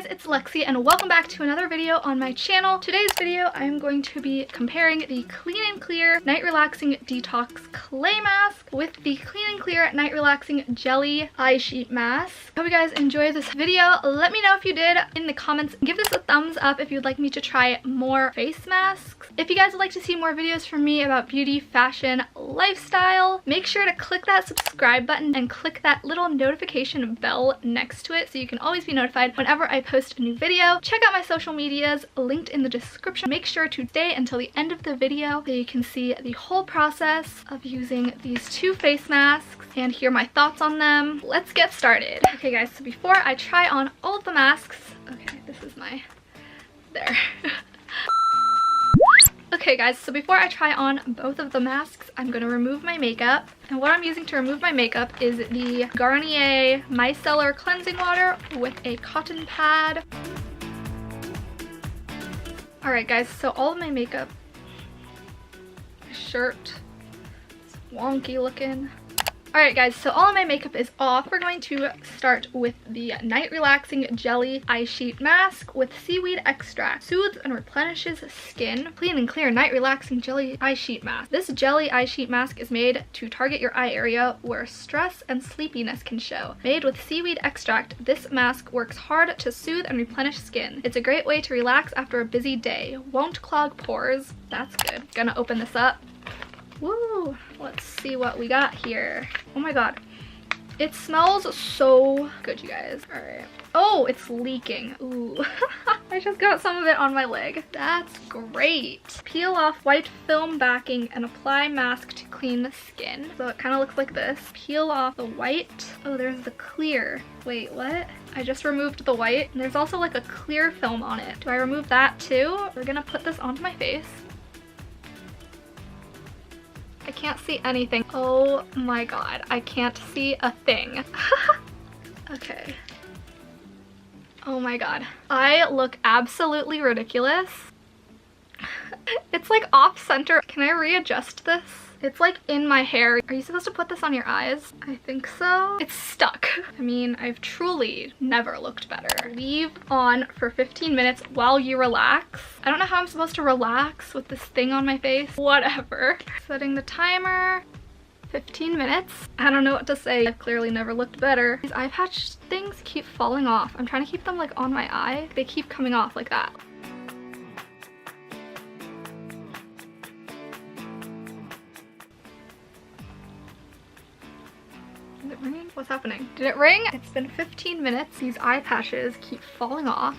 guys, it's Lexy and welcome back to another video on my channel. Today's video I am going to be comparing the Clean and Clear Night Relaxing Detox Clay Mask with the Clean and Clear Night Relaxing Jelly Eye Sheet Mask. Hope you guys enjoy this video. Let me know if you did in the comments. Give this a thumbs up if you'd like me to try more face masks. If you guys would like to see more videos from me about beauty, fashion, lifestyle, make sure to click that subscribe button and click that little notification bell next to it so you can always be notified whenever I post a new video. Check out my social medias linked in the description. Make sure to stay until the end of the video so you can see the whole process of using these two face masks and hear my thoughts on them. Let's get started. Okay guys, so before I try on all of the masks, okay, this is my, there. Okay guys, so before I try on both of the masks, I'm going to remove my makeup. And what I'm using to remove my makeup is the Garnier Micellar Cleansing Water with a cotton pad. Alright guys, so all of my makeup, my shirt, it's wonky looking. Alright guys, so all of my makeup is off. We're going to start with the Night Relaxing Jelly Eye Sheet Mask with seaweed extract. Soothes and replenishes skin. Clean and Clear Night Relaxing Jelly Eye Sheet Mask. This jelly eye sheet mask is made to target your eye area where stress and sleepiness can show. Made with seaweed extract, this mask works hard to soothe and replenish skin. It's a great way to relax after a busy day. Won't clog pores. That's good. Gonna open this up. Woo! Let's see what we got here. Oh my god. It smells so good, you guys. Alright. Oh, it's leaking. Ooh. I just got some of it on my leg. That's great. Peel off white film backing and apply mask to clean the skin. So it kind of looks like this. Peel off the white. Oh, there's the clear. Wait, what? I just removed the white. And there's also like a clear film on it. Do I remove that too? We're gonna put this onto my face. I can't see anything. Oh my god, I can't see a thing. Okay. Oh my god. I look absolutely ridiculous. It's like off center. Can I readjust this? It's like in my hair. Are you supposed to put this on your eyes? I think so. It's stuck. I mean, I've truly never looked better. Leave on for 15 minutes while you relax. I don't know how I'm supposed to relax with this thing on my face. Whatever. Setting the timer. 15 minutes. I don't know what to say. I've clearly never looked better. These eye patch things keep falling off. I'm trying to keep them like on my eye. They keep coming off like that. Is it ringing? What's happening? Did it ring? It's been 15 minutes. These eye patches keep falling off.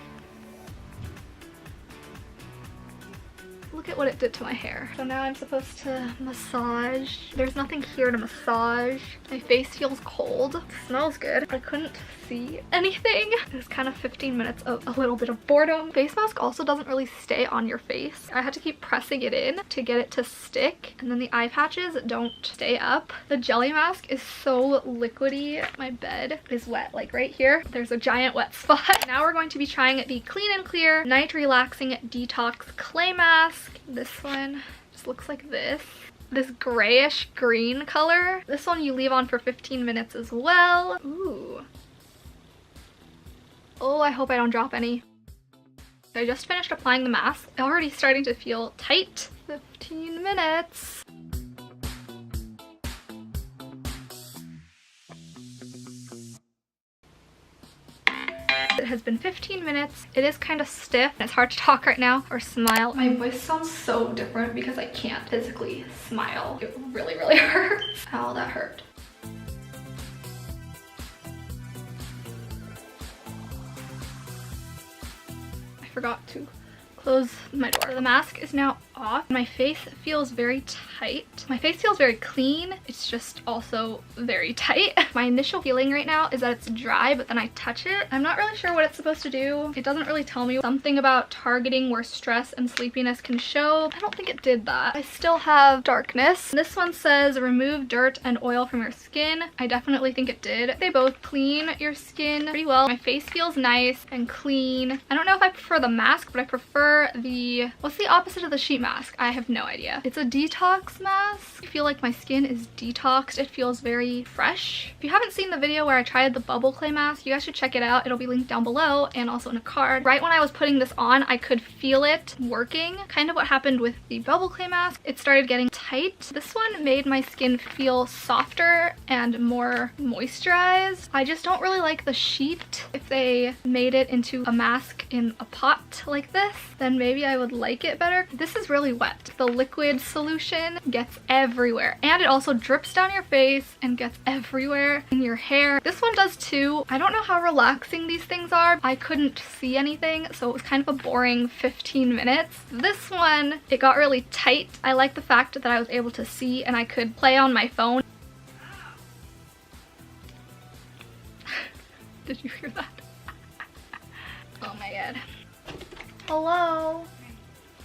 Look at what it did to my hair. So now I'm supposed to massage. There's nothing here to massage. My face feels cold. It smells good. I couldn't see anything. It was kind of 15 minutes of a little bit of boredom. Face mask also doesn't really stay on your face. I had to keep pressing it in to get it to stick. And then the eye patches don't stay up. The jelly mask is so liquidy. My bed is wet. Like right here, there's a giant wet spot. Now we're going to be trying the Clean and Clear Night Relaxing Detox Clay Mask. This one just looks like this grayish green color. This one you leave on for 15 minutes as well. Ooh. Oh, I hope I don't drop any. I just finished applying the mask. Already starting to feel tight. 15 minutes. It has been 15 minutes. It is kind of stiff. It's hard to talk right now or smile. My voice sounds so different because I can't physically smile. It really, really hurts. Ow, that hurt. I forgot to close my door. The mask is now off. My face feels very tight. My face feels very clean. It's just also very tight. My initial feeling right now is that it's dry, but then I touch it. I'm not really sure what it's supposed to do. It doesn't really tell me. Something about targeting where stress and sleepiness can show. I don't think it did that. I still have darkness. This one says remove dirt and oil from your skin. I definitely think it did. They both clean your skin pretty well. My face feels nice and clean. I don't know if I prefer the mask, but I prefer the, what's the opposite of the sheet mask? mask. I have no idea. It's a detox mask. I feel like my skin is detoxed. It feels very fresh. If you haven't seen the video where I tried the bubble clay mask, you guys should check it out. It'll be linked down below and also in a card. Right when I was putting this on, I could feel it working. Kind of what happened with the bubble clay mask. It started getting tight. This one made my skin feel softer and more moisturized. I just don't really like the sheet. If they made it into a mask in a pot like this, then maybe I would like it better. This is really wet. The liquid solution gets everywhere, and it also drips down your face and gets everywhere in your hair. This one does too. I don't know how relaxing these things are. I couldn't see anything, so it was kind of a boring 15 minutes. This one, it got really tight. I like the fact that I was able to see and I could play on my phone. Did you hear that? Oh my god. Hello.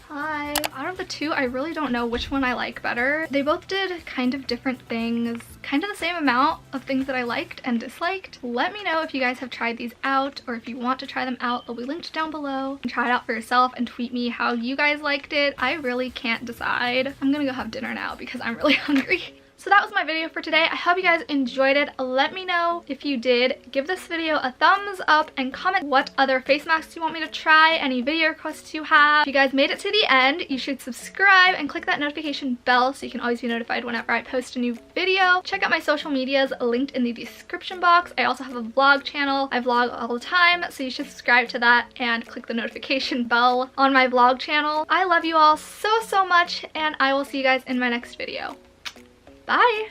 Hi. Out of the two, I really don't know which one I like better. They both did kind of different things, kind of the same amount of things that I liked and disliked. Let me know if you guys have tried these out, or if you want to try them out. They'll be linked down below. Try it out for yourself and tweet me how you guys liked it. I really can't decide. I'm gonna go have dinner now because I'm really hungry. So that was my video for today. I hope you guys enjoyed it. Let me know if you did. Give this video a thumbs up and comment what other face masks you want me to try, any video requests you have. If you guys made it to the end, you should subscribe and click that notification bell so you can always be notified whenever I post a new video. Check out my social medias linked in the description box. I also have a vlog channel. I vlog all the time, so you should subscribe to that and click the notification bell on my vlog channel. I love you all so much, and I will see you guys in my next video. Bye!